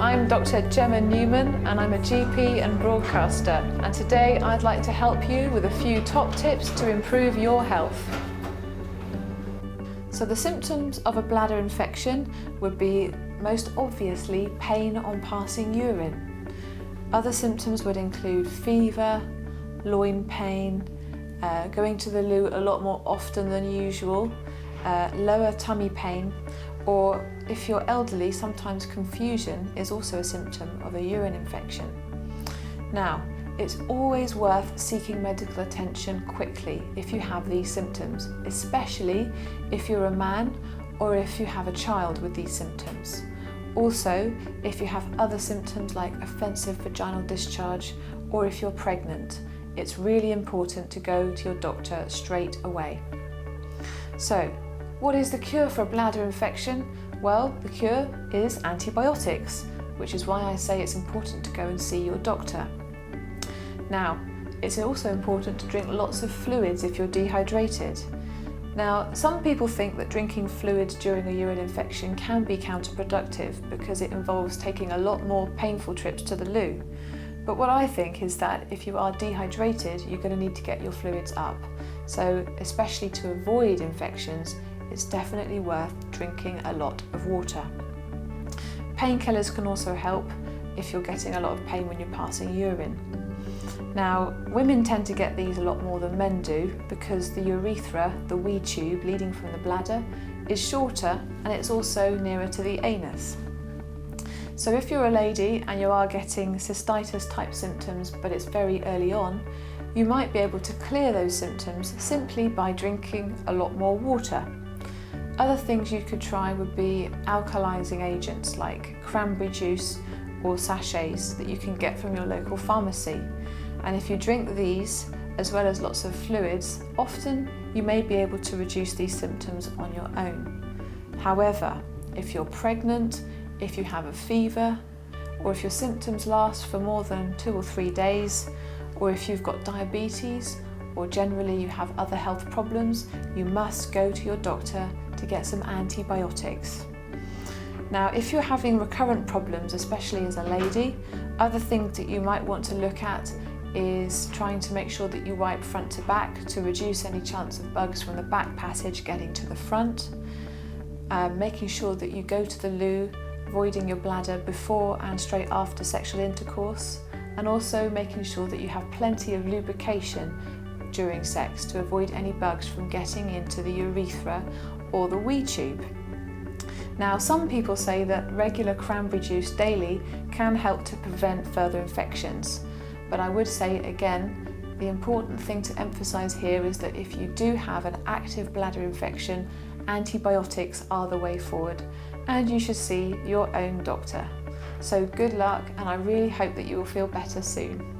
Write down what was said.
I'm Dr. Gemma Newman and I'm a GP and broadcaster, and today I'd like to help you with a few top tips to improve your health. So the symptoms of a bladder infection would be most obviously pain on passing urine. Other symptoms would include fever, loin pain, going to the loo a lot more often than usual, lower tummy pain, or if you're elderly, sometimes confusion is also a symptom of a urine infection. Now, it's always worth seeking medical attention quickly if you have these symptoms, especially if you're a man or if you have a child with these symptoms. Also, if you have other symptoms like offensive vaginal discharge or if you're pregnant, it's really important to go to your doctor straight away. So, what is the cure for a bladder infection? Well, the cure is antibiotics, which is why I say it's important to go and see your doctor. Now, it's also important to drink lots of fluids if you're dehydrated. Now, some people think that drinking fluids during a urine infection can be counterproductive because it involves taking a lot more painful trips to the loo. But what I think is that if you are dehydrated, you're going to need to get your fluids up. So, especially to avoid infections, it's definitely worth drinking a lot of water. Painkillers can also help if you're getting a lot of pain when you're passing urine. Now, women tend to get these a lot more than men do because the urethra, the wee tube leading from the bladder, is shorter and it's also nearer to the anus. So if you're a lady and you are getting cystitis type symptoms but it's very early on, you might be able to clear those symptoms simply by drinking a lot more water. Other things you could try would be alkalizing agents like cranberry juice or sachets that you can get from your local pharmacy. And if you drink these, as well as lots of fluids, often you may be able to reduce these symptoms on your own. However, if you're pregnant, if you have a fever, or if your symptoms last for more than 2 or 3 days, or if you've got diabetes, or generally you have other health problems, you must go to your doctor to get some antibiotics. Now, if you're having recurrent problems, especially as a lady, other things that you might want to look at is trying to make sure that you wipe front to back to reduce any chance of bugs from the back passage getting to the front, making sure that you go to the loo, avoiding your bladder before and straight after sexual intercourse, and also making sure that you have plenty of lubrication during sex to avoid any bugs from getting into the urethra or the wee tube. Now, some people say that regular cranberry juice daily can help to prevent further infections, but I would say again, the important thing to emphasise here is that if you do have an active bladder infection, antibiotics are the way forward, and you should see your own doctor. So good luck, and I really hope that you will feel better soon.